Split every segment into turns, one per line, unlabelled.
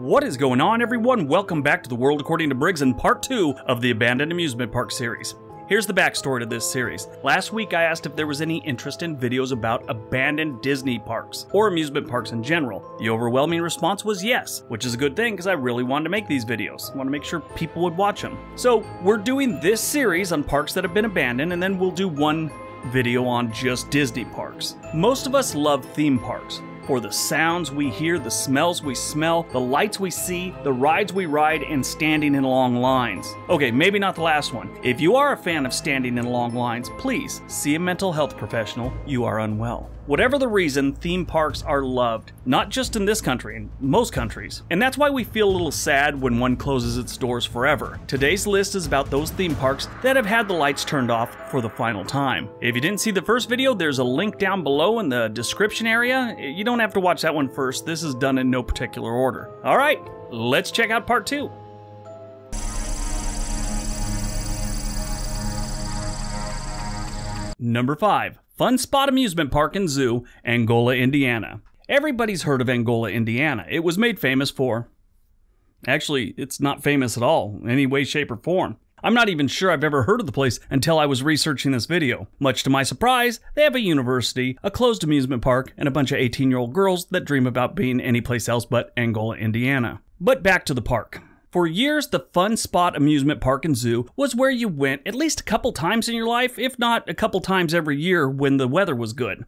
What is going on, everyone? Welcome back to The World According to Briggs in part 2 of the Abandoned Amusement Park series. Here's the backstory to this series. Last week I asked if there was any interest in videos about abandoned Disney parks, or amusement parks in general. The overwhelming response was yes, which is a good thing because I really wanted to make these videos. I want to make sure people would watch them. So we're doing this series on parks that have been abandoned, and then we'll do one video on just Disney parks. Most of us love theme parks. For the sounds we hear, the smells we smell, the lights we see, the rides we ride, and standing in long lines. Okay, maybe not the last one. If you are a fan of standing in long lines, please see a mental health professional. You are unwell. Whatever the reason, theme parks are loved, not just in this country, in most countries. And that's why we feel a little sad when one closes its doors forever. Today's list is about those theme parks that have had the lights turned off for the final time. If you didn't see the first video, there's a link down below in the description area. You don't have to watch that one first. This is done in no particular order. All right, let's check out part 2. Number 5. Fun Spot Amusement Park and Zoo, Angola, Indiana. Everybody's heard of Angola, Indiana. It was made famous for... Actually, it's not famous at all, in any way, shape, or form. I'm not even sure I've ever heard of the place until I was researching this video. Much to my surprise, they have a university, a closed amusement park, and a bunch of 18-year-old girls that dream about being anyplace else but Angola, Indiana. But back to the park. For years, the Fun Spot Amusement Park and Zoo was where you went at least a couple times in your life, if not a couple times every year when the weather was good.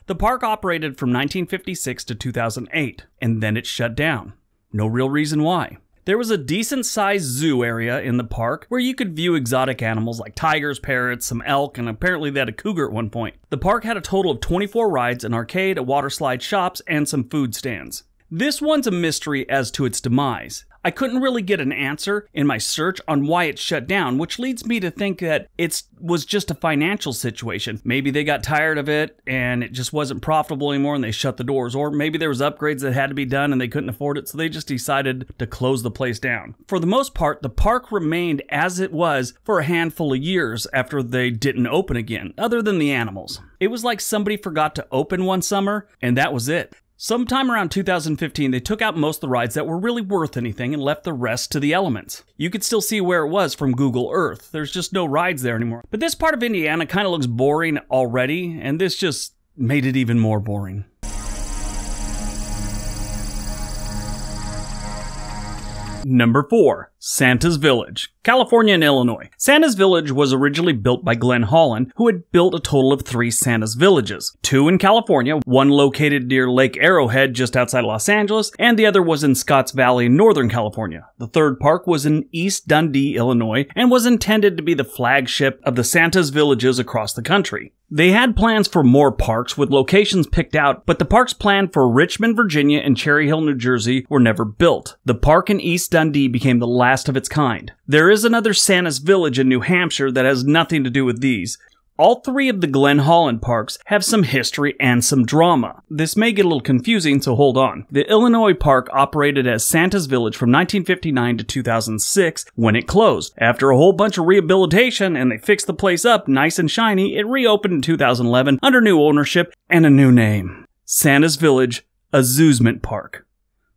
The park operated from 1956 to 2008, and then it shut down. No real reason why. There was a decent-sized zoo area in the park where you could view exotic animals like tigers, parrots, some elk, and apparently they had a cougar at one point. The park had a total of 24 rides, an arcade, a water slide, shops, and some food stands. This one's a mystery as to its demise. I couldn't really get an answer in my search on why it shut down, which leads me to think that it was just a financial situation. Maybe they got tired of it and it just wasn't profitable anymore and they shut the doors. Or maybe there was upgrades that had to be done and they couldn't afford it, so they just decided to close the place down. For the most part, the park remained as it was for a handful of years after they didn't open again, other than the animals. It was like somebody forgot to open one summer and that was it. Sometime around 2015, they took out most of the rides that were really worth anything and left the rest to the elements. You could still see where it was from Google Earth. There's just no rides there anymore. But this part of Indiana kind of looks boring already, and this just made it even more boring. Number 4. Santa's Village, California and Illinois. Santa's Village was originally built by Glenn Holland, who had built a total of 3 Santa's Villages. 2 in California, one located near Lake Arrowhead just outside Los Angeles, and the other was in Scotts Valley in Northern California. The third park was in East Dundee, Illinois, and was intended to be the flagship of the Santa's Villages across the country. They had plans for more parks with locations picked out, but the parks planned for Richmond, Virginia and Cherry Hill, New Jersey were never built. The park in East Dundee became the last of its kind. There is another Santa's Village in New Hampshire that has nothing to do with these. All 3 of the Glenn Holland parks have some history and some drama. This may get a little confusing, so hold on. The Illinois park operated as Santa's Village from 1959 to 2006 when it closed. After a whole bunch of rehabilitation and they fixed the place up nice and shiny, it reopened in 2011 under new ownership and a new name. Santa's Village Amusement Park.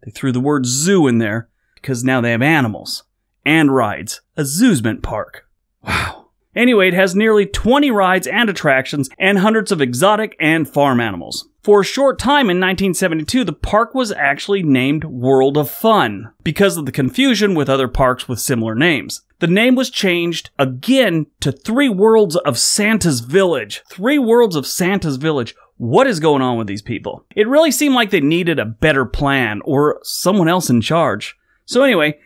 They threw the word zoo in there because now they have animals and rides. Amusement Park. Wow. Anyway, it has nearly 20 rides and attractions and hundreds of exotic and farm animals. For a short time in 1972, the park was actually named World of Fun because of the confusion with other parks with similar names. The name was changed again to 3 Worlds of Santa's Village. 3 Worlds of Santa's Village. What is going on with these people? It really seemed like they needed a better plan or someone else in charge. So anyway,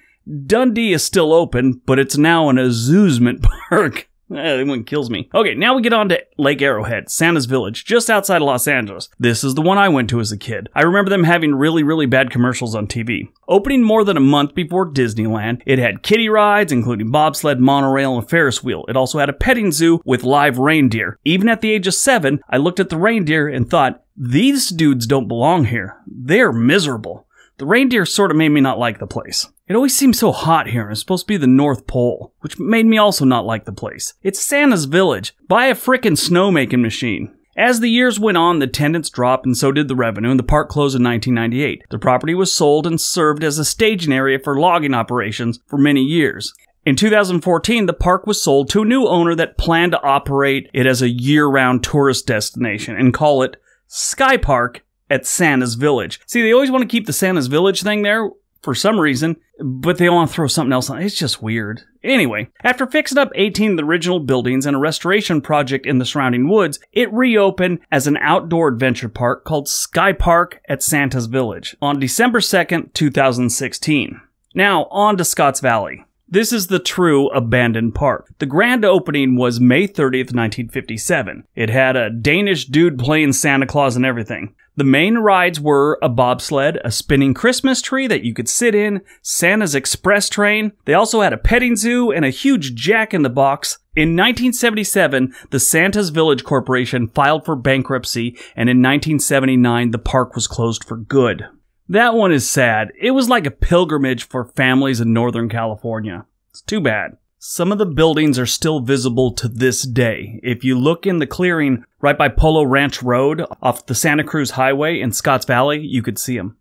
Dundee is still open, but it's now an amusement park. That one kills me. Okay, now we get on to Lake Arrowhead, Santa's Village, just outside of Los Angeles. This is the one I went to as a kid. I remember them having really bad commercials on TV. Opening more than a month before Disneyland, it had kiddie rides, including bobsled, monorail, and a Ferris wheel. It also had a petting zoo with live reindeer. Even at the age of 7, I looked at the reindeer and thought, these dudes don't belong here. They're miserable. The reindeer sort of made me not like the place. It always seems so hot here, and it's supposed to be the North Pole, which made me also not like the place. It's Santa's Village. Buy a frickin' snowmaking machine. As the years went on, the attendance dropped and so did the revenue, and the park closed in 1998. The property was sold and served as a staging area for logging operations for many years. In 2014, the park was sold to a new owner that planned to operate it as a year-round tourist destination and call it Sky Park at Santa's Village. See, they always want to keep the Santa's Village thing there for some reason, but they want to throw something else on. It's just weird. Anyway, after fixing up 18 of the original buildings and a restoration project in the surrounding woods, it reopened as an outdoor adventure park called Sky Park at Santa's Village on December 2nd, 2016. Now, on to Scotts Valley. This is the true abandoned park. The grand opening was May 30th, 1957. It had a Danish dude playing Santa Claus and everything. The main rides were a bobsled, a spinning Christmas tree that you could sit in, Santa's Express train. They also had a petting zoo and a huge jack-in-the-box. In 1977, the Santa's Village Corporation filed for bankruptcy, and in 1979, the park was closed for good. That one is sad. It was like a pilgrimage for families in Northern California. It's too bad. Some of the buildings are still visible to this day. If you look in the clearing right by Polo Ranch Road off the Santa Cruz Highway in Scotts Valley, you could see them.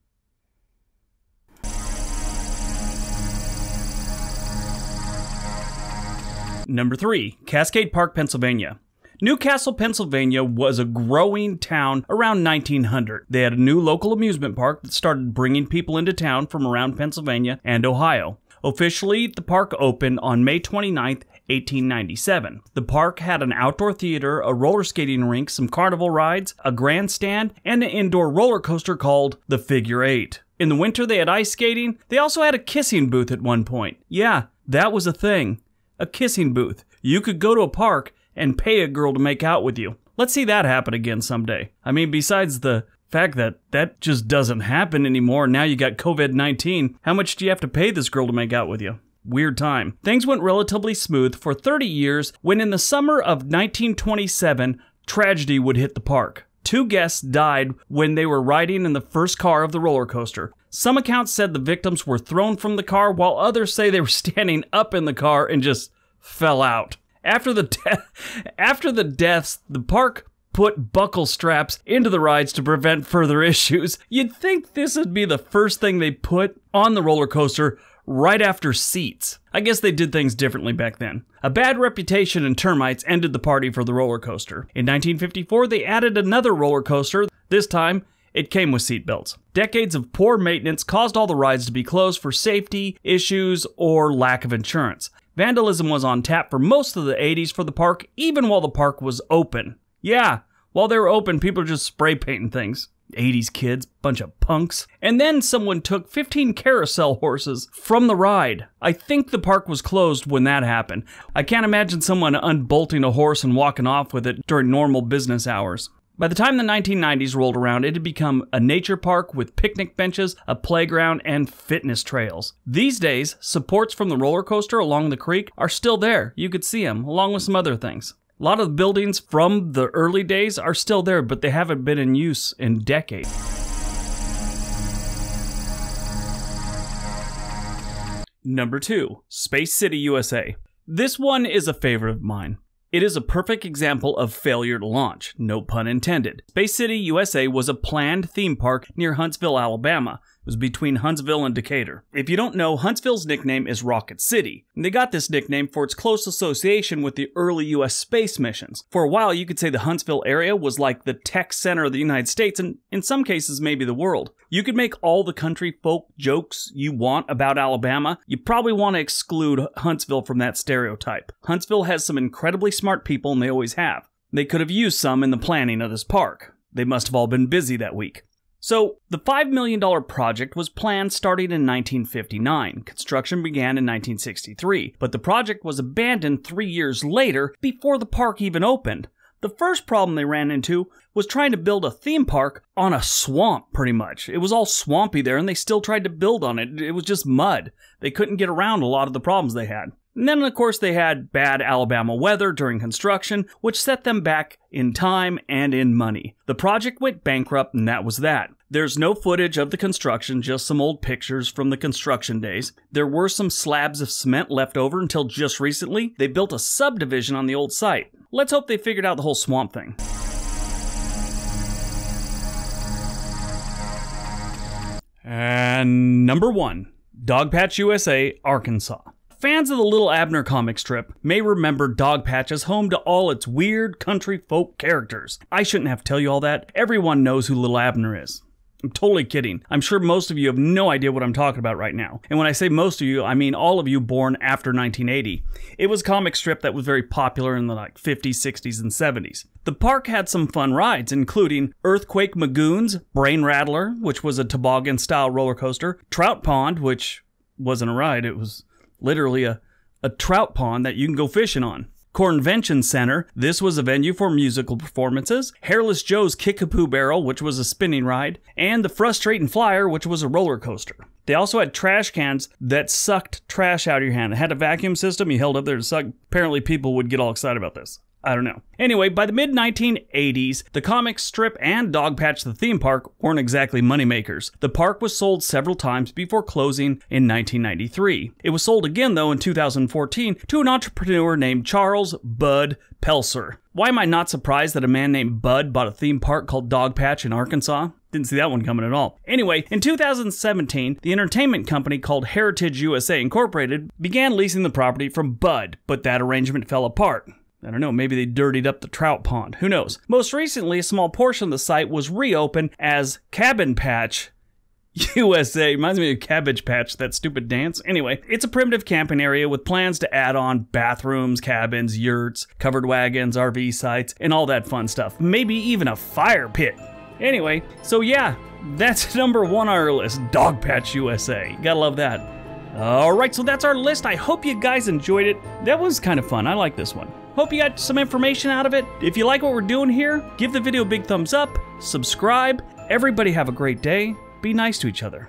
Number 3, Cascade Park, Pennsylvania. Newcastle, Pennsylvania was a growing town around 1900. They had a new local amusement park that started bringing people into town from around Pennsylvania and Ohio. Officially, the park opened on May 29, 1897. The park had an outdoor theater, a roller skating rink, some carnival rides, a grandstand, and an indoor roller coaster called the Figure 8. In the winter, they had ice skating. They also had a kissing booth at one point. Yeah, that was a thing. A kissing booth. You could go to a park and pay a girl to make out with you. Let's see that happen again someday. I mean, besides the fact that that just doesn't happen anymore, now you got COVID-19, how much do you have to pay this girl to make out with you? Weird time. Things went relatively smooth for 30 years when in the summer of 1927, tragedy would hit the park. 2 guests died when they were riding in the first car of the roller coaster. Some accounts said the victims were thrown from the car, while others say they were standing up in the car and just fell out. After the deaths, the park put buckle straps into the rides to prevent further issues. You'd think this would be the first thing they put on the roller coaster right after seats. I guess they did things differently back then. A bad reputation and termites ended the party for the roller coaster. In 1954, they added another roller coaster. This time, it came with seatbelts. Decades of poor maintenance caused all the rides to be closed for safety issues or lack of insurance. Vandalism was on tap for most of the 80s for the park, even while the park was open. Yeah, while they were open, people were just spray painting things. 80s kids, bunch of punks. And then someone took 15 carousel horses from the ride. I think the park was closed when that happened. I can't imagine someone unbolting a horse and walking off with it during normal business hours. By the time the 1990s rolled around, it had become a nature park with picnic benches, a playground, and fitness trails. These days, supports from the roller coaster along the creek are still there. You could see them, along with some other things. A lot of the buildings from the early days are still there, but they haven't been in use in decades. Number 2, Space City, USA. This one is a favorite of mine. It is a perfect example of failure to launch, no pun intended. Space City, USA was a planned theme park near Huntsville, Alabama. It was between Huntsville and Decatur. If you don't know, Huntsville's nickname is Rocket City. And they got this nickname for its close association with the early U.S. space missions. For a while, you could say the Huntsville area was like the tech center of the United States, and in some cases, maybe the world. You could make all the country folk jokes you want about Alabama. You probably want to exclude Huntsville from that stereotype. Huntsville has some incredibly smart people, and they always have. They could have used some in the planning of this park. They must have all been busy that week. So, the $5 million project was planned starting in 1959. Construction began in 1963, but the project was abandoned 3 years later before the park even opened. The first problem they ran into was trying to build a theme park on a swamp, pretty much. It was all swampy there, and they still tried to build on it. It was just mud. They couldn't get around a lot of the problems they had. And then, of course, they had bad Alabama weather during construction, which set them back in time and in money. The project went bankrupt, and that was that. There's no footage of the construction, just some old pictures from the construction days. There were some slabs of cement left over until just recently. They built a subdivision on the old site. Let's hope they figured out the whole swamp thing. And number 1, Dogpatch USA, Arkansas. Fans of the Little Abner comic strip may remember Dogpatch as home to all its weird country folk characters. I shouldn't have to tell you all that. Everyone knows who Little Abner is. I'm totally kidding. I'm sure most of you have no idea what I'm talking about right now. And when I say most of you, I mean all of you born after 1980. It was a comic strip that was very popular in the 50s, 60s, and 70s. The park had some fun rides, including Earthquake Magoon's Brain Rattler, which was a toboggan-style roller coaster, Trout Pond, which wasn't a ride, it was literally a trout pond that you can go fishing on. Convention Center, this was a venue for musical performances. Hairless Joe's Kickapoo Barrel, which was a spinning ride. And the Frustratin' Flyer, which was a roller coaster. They also had trash cans that sucked trash out of your hand. It had a vacuum system you held up there to suck. Apparently people would get all excited about this. I don't know. Anyway, by the mid-1980s, the comic strip and Dogpatch the theme park weren't exactly moneymakers. The park was sold several times before closing in 1993. It was sold again, though, in 2014 to an entrepreneur named Charles Bud Pelser. Why am I not surprised that a man named Bud bought a theme park called Dogpatch in Arkansas? Didn't see that one coming at all. Anyway, in 2017, the entertainment company called Heritage USA Incorporated began leasing the property from Bud, but that arrangement fell apart. I don't know, maybe they dirtied up the trout pond. Who knows? Most recently, a small portion of the site was reopened as Cabin Patch USA. Reminds me of Cabbage Patch, that stupid dance. Anyway, it's a primitive camping area with plans to add on bathrooms, cabins, yurts, covered wagons, RV sites, and all that fun stuff. Maybe even a fire pit. Anyway, so yeah, that's number 1 on our list, Dogpatch USA. Gotta love that. Alright, so that's our list. I hope you guys enjoyed it. That was kind of fun. I like this one. Hope you got some information out of it. If you like what we're doing here, give the video a big thumbs up, subscribe. Everybody have a great day. Be nice to each other.